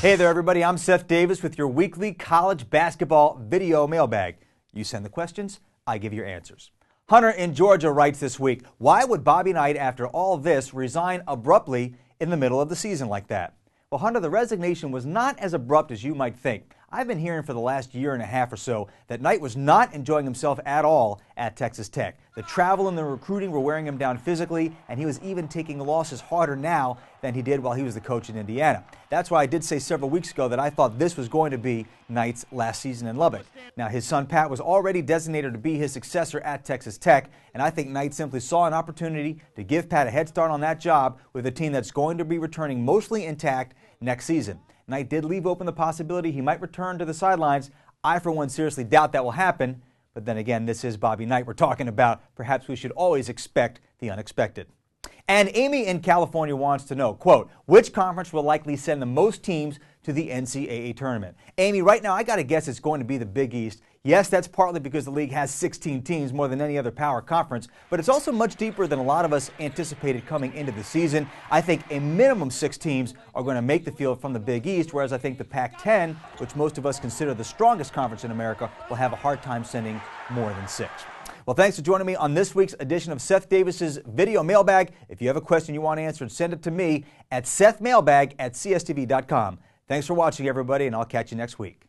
Hey there, everybody. I'm Seth Davis with your weekly college basketball video mailbag. You send the questions, I give your answers. Hunter in Georgia writes this week, why would Bobby Knight, after all this, resign abruptly in the middle of the season like that? Well, Hunter, the resignation was not as abrupt as you might think. I've been hearing for the last year and a half or so that Knight was not enjoying himself at all at Texas Tech. The travel and the recruiting were wearing him down physically, and he was even taking losses harder now than he did while he was the coach in Indiana. That's why I did say several weeks ago that I thought this was going to be Knight's last season in Lubbock. Now, his son Pat was already designated to be his successor at Texas Tech, and I think Knight simply saw an opportunity to give Pat a head start on that job with a team that's going to be returning mostly intact next season. Knight did leave open the possibility he might return to the sidelines. I, for one, seriously doubt that will happen. But then again, this is Bobby Knight we're talking about. Perhaps we should always expect the unexpected. And Amy in California wants to know, quote, which conference will likely send the most teams to the NCAA tournament? Amy, right now I got to guess it's going to be the Big East. Yes, that's partly because the league has 16 teams, more than any other power conference, but it's also much deeper than a lot of us anticipated coming into the season. I think a minimum 6 teams are going to make the field from the Big East, whereas I think the Pac-10, which most of us consider the strongest conference in America, will have a hard time sending more than 6. Well, thanks for joining me on this week's edition of Seth Davis's Video Mailbag. If you have a question you want answered, send it to me at sethmailbag@cstv.com. Thanks for watching, everybody, and I'll catch you next week.